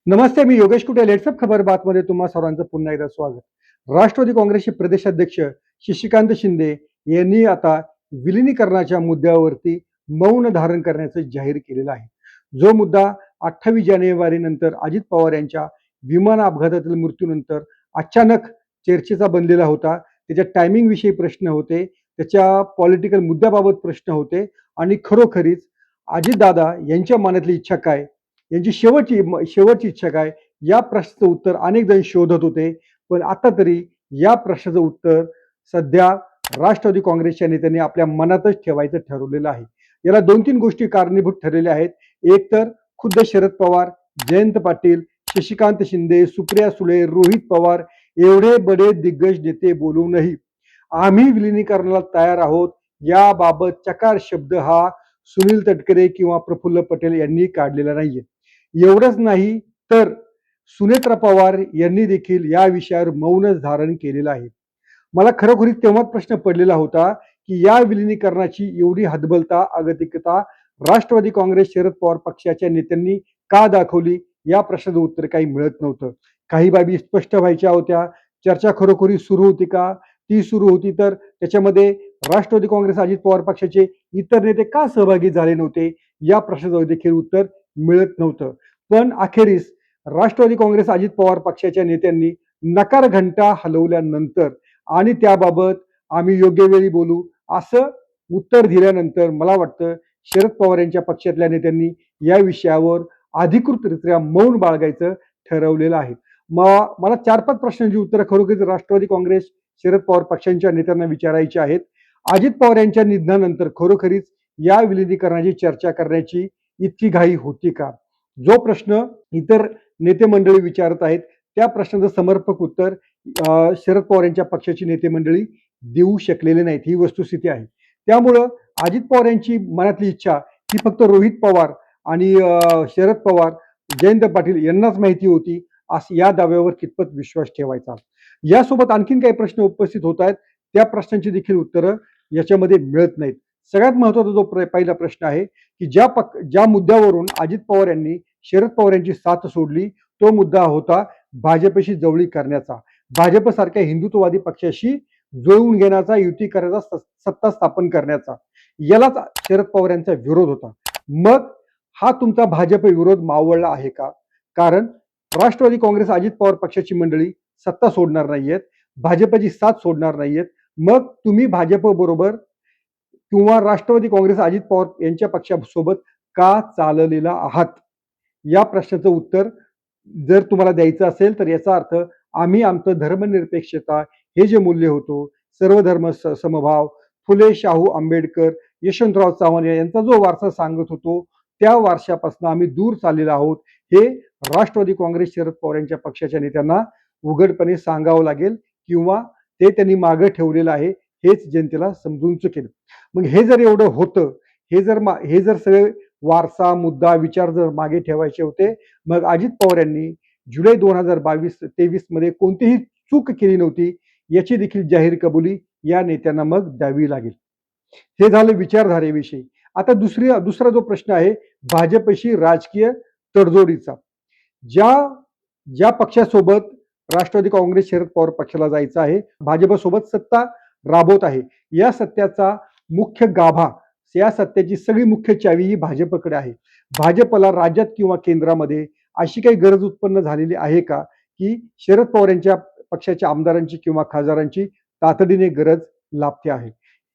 नमस्ते, मी योगेश कुटे. लेट्सअप खबर बातमध्ये तुम्हा सर्वांचं पुन्हा एकदा स्वागत. राष्ट्रवादी काँग्रेसचे प्रदेशाध्यक्ष शशिकांत शिंदे यांनी आता विलिनीकरणाच्या मुद्द्यावरती मौन धारण करण्याचं जाहीर केलेलं आहे. जो मुद्दा 28 जानेवारी नंतर अजित पवार यांच्या विमान अपघातातील मृत्यूनंतर अचानक चर्चेचा बनलेला होता. त्याच्या टायमिंग विषयी प्रश्न होते, त्याच्या पॉलिटिकल मुद्द्याबाबत प्रश्न होते आणि खरोखरीच अजितदादा यांच्या मनातली इच्छा काय, यांची शेवटची इच्छा काय, या प्रश्नाचं उत्तर अनेक जण शोधत होते. पण आता तरी या प्रश्नाचं उत्तर सध्या राष्ट्रवादी काँग्रेसच्या नेत्यांनी आपल्या मनातच ठेवायचं ठरवलेलं आहे. याला 2-3 गोष्टी कारणीभूत ठरलेल्या आहेत. एक तर खुद्द शरद पवार, जयंत पाटील, शशिकांत शिंदे, सुप्रिया सुळे, रोहित पवार एवढे बडे दिग्गज नेते बोलूनही आम्ही विलिनीकरणाला तयार आहोत याबाबत चकार शब्द हा सुनील तटकरे किंवा प्रफुल्ल पटेल यांनी काढलेला नाहीये. एवढंच नाही तर सुनेत्रा पवार यांनी देखील या विषयावर मौनच धारण केलेलं आहे. मला खरोखरी तेव्हाच प्रश्न पडलेला होता की या विलिनीकरणाची एवढी हतबलता, अगतिकता राष्ट्रवादी काँग्रेस, शरद पवार पक्षाच्या नेत्यांनी का दाखवली, या प्रश्नाचं उत्तर काही मिळत नव्हतं. काही बाबी स्पष्ट व्हायच्या होत्या. चर्चा खरोखरी सुरू होती का? ती सुरू होती तर त्याच्यामध्ये राष्ट्रवादी काँग्रेस, अजित पवार पक्षाचे इतर नेते का सहभागी झाले नव्हते, या प्रश्नाचं देखील उत्तर मिळत नव्हतं. पण अखेरीस राष्ट्रवादी काँग्रेस, अजित पवार पक्षाच्या नेत्यांनी नकार घंटा हलवल्यानंतर आणि त्याबाबत आम्ही योग्य वेळी बोलू असं उत्तर दिल्यानंतर मला वाटतं शरद पवार यांच्या पक्षातल्या नेत्यांनी या विषयावर अधिकृतरित्या मौन बाळगायचं ठरवलेलं आहे. मला 4-5 प्रश्नांची उत्तरं खरोखर राष्ट्रवादी काँग्रेस, शरद पवार पक्षांच्या नेत्यांना विचारायची आहेत. अजित पवार यांच्या निधनानंतर खरोखरीच या विलिनीकरणाची चर्चा करण्याची इतकी घाई होती का? जो प्रश्न इतर नेते मंडळी विचारत आहेत त्या प्रश्नाचं समर्पक उत्तर शरद पवार यांच्या पक्षाची नेते मंडळी देऊ शकलेले नाहीत, ही वस्तुस्थिती आहे. त्यामुळं अजित पवार यांची मनातली इच्छा ही फक्त रोहित पवार आणि शरद पवार, जयंत पाटील यांनाच माहिती होती, असं या दाव्यावर कितपत विश्वास ठेवायचा. यासोबत आणखीन काही प्रश्न उपस्थित होत आहेत, त्या प्रश्नांची देखील उत्तरं याच्यामध्ये मिळत नाहीत. सगळ्यात महत्वाचा जो पहिला प्रश्न आहे की ज्या मुद्द्यावरून अजित पवार यांनी शरद पवार यांची साथ सोडली, तो मुद्दा होता भाजपशी जवळीक करण्याचा, भाजपसारख्या हिंदुत्ववादी पक्षाशी जुळवून घेण्याचा, युती करण्याचा, सत्ता स्थापन करण्याचा, यालाच शरद पवार यांचा विरोध होता. मग हा तुमचा भाजप विरोध मावळला आहे का? कारण राष्ट्रवादी काँग्रेस, अजित पवार पक्षाची मंडळी सत्ता सोडणार नाहीयेत, भाजपची साथ सोडणार नाहीयेत. मग तुम्ही भाजप बरोबर किंवा राष्ट्रवादी काँग्रेस, अजित पवार यांच्या पक्षासोबत का चाललेला आहात? या प्रश्नाचं उत्तर जर तुम्हाला द्यायचं असेल तर याचा अर्थ आम्ही आमचं धर्मनिरपेक्षता हे जे मूल्य होतो, सर्वधर्म समभाव, फुले, शाहू, आंबेडकर, यशवंतराव चव्हाण यांचा जो वारसा सांगत होतो, त्या वारशापासून आम्ही दूर चाललेलो आहोत, हे राष्ट्रवादी काँग्रेस, शरद पवार यांच्या पक्षाच्या नेत्यांना उघडपणे सांगावं लागेल किंवा ते त्यांनी मागे ठेवलेलं आहे हेच जनतेला समजून चुकेल. मग हे जर एवढं होतं, हे जर सगळे वारसा, मुद्दा, विचार जर मागे ठेवायचे होते, मग अजित पवार यांनी जुलै 2022-23 मध्ये कोणतीही चूक केली नव्हती, याची देखील जाहीर कबुली या नेत्यांना मग द्यावी लागेल. हे झालं विचारधारेविषयी. आता दुसरा जो प्रश्न आहे भाजपशी राजकीय तडजोडीचा. ज्या ज्या पक्षासोबत राष्ट्रवादी काँग्रेस, शरद पवार पक्षाला जायचं आहे, भाजपसोबत सत्ता राबवत आहे, या सत्याचा मुख्य गाभा, या सत्याची सगळी मुख्य चावी ही भाजपकडे आहे. भाजपला राज्यात किंवा केंद्रामध्ये अशी काही गरज उत्पन्न झालेली आहे का की शरद पवार यांच्या पक्षाच्या आमदारांची किंवा खासदारांची तातडीने गरज लागते आहे?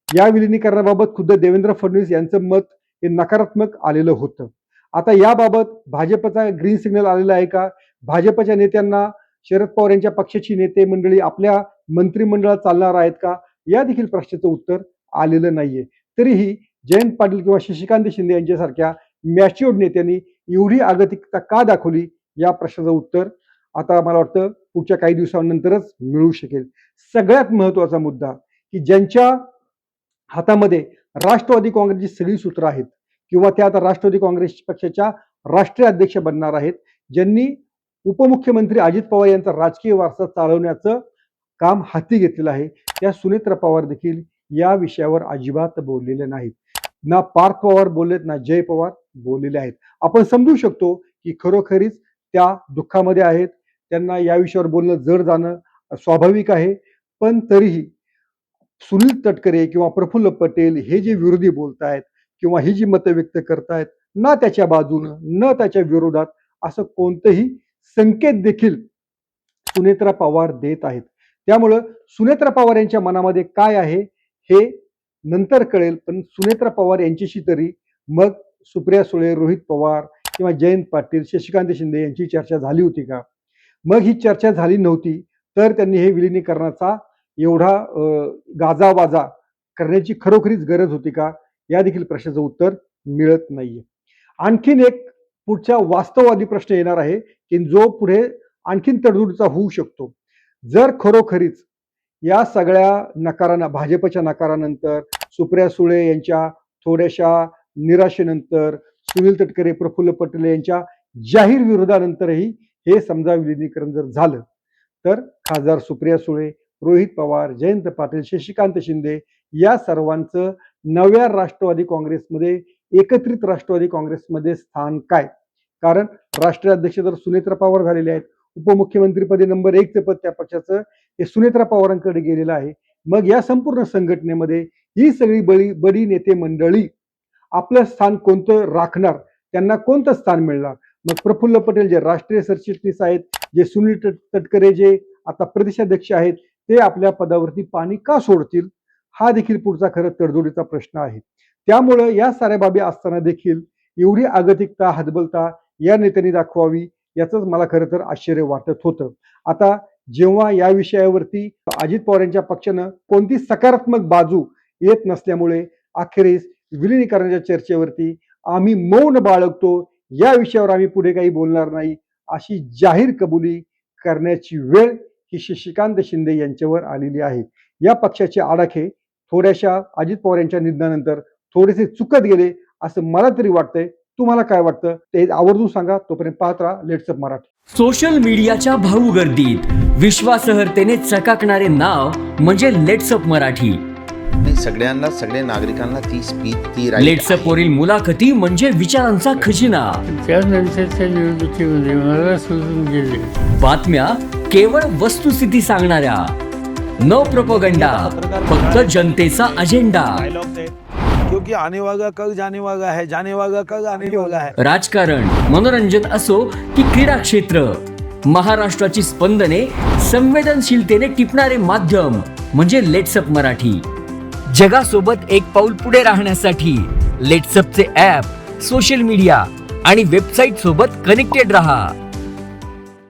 या विलिनीकरणाबाबत खुद्द देवेंद्र फडणवीस यांचं मत हे नकारात्मक आलेलं होतं. आता याबाबत भाजपचा ग्रीन सिग्नल आलेला आहे का? भाजपच्या नेत्यांना शरद पवार यांच्या पक्षाची नेते मंडळी आपल्या मंत्रिमंडळात चालणार आहेत का? या देखील प्रश्नाचं उत्तर आलेलं नाहीये. तरीही जयंत पाटील किंवा शशिकांत शिंदे यांच्यासारख्या मॅच्युअर्ड नेत्यांनी एवढी आगतिकता का दाखवली, या प्रश्नाचं उत्तर आता मला वाटतं पुढच्या काही दिवसांनंतरच मिळू शकेल. सगळ्यात महत्वाचा मुद्दा की ज्यांच्या हातामध्ये राष्ट्रवादी काँग्रेसची सगळी सूत्र आहेत किंवा त्या आता राष्ट्रवादी काँग्रेस पक्षाच्या राष्ट्रीय अध्यक्ष बनणार आहेत, ज्यांनी उपमुख्यमंत्री अजित पवार यांचा राजकीय वारसा चालवण्याचं काम हाती घेतलेलं आहे, त्या सुनेत्रा पवार देखील या विषयावर अजिबात बोललेले नाहीत. ना पार्थ पवार बोललेत, ना जय पवार बोललेले आहेत. आपण समजू शकतो की खरोखरीच त्या दुःखामध्ये आहेत. त्यांना या विषयावर बोलणं जड जाणं स्वाभाविक आहे. पण तरीही सुनील तटकरे किंवा प्रफुल्ल पटेल हे जे विरोधी बोलतायत किंवा ही जी मतं व्यक्त करतायत, ना त्याच्या बाजूनं न त्याच्या विरोधात असं कोणतंही संकेत देखील सुनेत्रा पवार देत आहेत. त्यामुळं सुनेत्रा पवार यांच्या मनामध्ये काय आहे हे नंतर कळेल. पण सुनेत्रा पवार यांच्याशी तरी मग सुप्रिया सुळे, रोहित पवार किंवा जयंत पाटील, शशिकांत शिंदे यांची चर्चा झाली होती का? मग ही चर्चा झाली नव्हती तर त्यांनी हे विलिनीकरणाचा एवढा गाजावाजा करण्याची खरोखरीच गरज होती का? या देखील प्रश्नाचं उत्तर मिळत नाहीये. आणखीन एक पुढच्या वास्तववादी प्रश्न येणार आहे की जो पुढे आणखीन तडजोडीचा होऊ शकतो. जर खरोखरीच या सगळ्या नकारानं, भाजपच्या नकारानंतर, सुप्रिया सुळे यांच्या थोड्याशा निराशेनंतर, सुनील तटकरे, प्रफुल्ल पटेल यांच्या जाहीर विरोधानंतरही हे समजा विलिनीकरण जर झालं तर खासदार सुप्रिया सुळे, रोहित पवार, जयंत पाटील, शशिकांत शिंदे या सर्वांचं नव्या राष्ट्रवादी काँग्रेसमध्ये, एकत्रित राष्ट्रवादी काँग्रेसमध्ये स्थान काय? कारण राष्ट्रीय अध्यक्ष तर सुनेत्रा पवार झालेले आहेत. उपमुख्यमंत्रीपदी नंबर 1चं पद त्या पक्षाचं हे सुनेत्रा पवारांकडे गेलेलं आहे. मग या संपूर्ण संघटनेमध्ये ही सगळी बडी नेते मंडळी आपलं स्थान कोणतं राखणार? त्यांना कोणतं स्थान मिळणार? मग प्रफुल्ल पटेल जे राष्ट्रीय सरचिटणीस आहेत, जे सुनील तटकरे जे आता प्रदेशाध्यक्ष आहेत, ते आपल्या पदावरती पाणी का सोडतील? हा देखील पुढचा खरं तडजोडीचा प्रश्न आहे. त्यामुळं या साऱ्या बाबी असताना देखील एवढी आगतिकता, हतबलता या नेत्यांनी दाखवावी याचंच मला खरं तर आश्चर्य वाटत होतं. आता जेव्हा या विषयावरती अजित पवार यांच्या पक्षानं कोणती सकारात्मक बाजू येत नसल्यामुळे अखेरीस विलिनीकरणाच्या चर्चेवरती आम्ही मौन बाळगतो, या विषयावर आम्ही पुढे काही बोलणार नाही, अशी जाहीर कबुली करण्याची वेळ ही शशिकांत शिंदे यांच्यावर आलेली आहे. या पक्षाचे आडाखे थोड्याशा अजित पवार यांच्या निधनानंतर थोडेसे चुकत गेले असं मला तरी वाटतंय. तुम्हाला काय वाटतं ते आवर्जून सांगा. तोपर्यंत पाहत राहा लेट्स अप मराठी. सोशल मीडियाच्या भाऊ गर्दीत विश्वासार्हतेने चकाकणारे नाव म्हणजे लेट्स अप मराठी. सगळ्यांना, सगळ्या नागरिकांना ती स्पीच, ती लेट्स अप वरील मुलाखती म्हणजे विचारांचा खजिना. त्यानंतरच्या निवडणुकीमध्ये मला सोडून गेले. बातम्या केवळ वस्तुस्थिती सांगणाऱ्या, न प्रोपगंडा, फक्त जनतेचा अजेंडा. क्योंकि आने वाला कल जाने वाला है, जाने वाला कल आने वाला है. राजकारण, मनोरंजन असो की क्रीडा क्षेत्र, महाराष्ट्राची स्पंदने संवेदनशीलतेने टिपणारे माध्यम म्हणजे लेट्स अप मराठी. जगासोबत एक पाऊल पुढे राहण्यासाठी लेट्स अपचे ॲप, सोशल मीडिया आणि वेबसाईट सोबत कनेक्टेड रहा.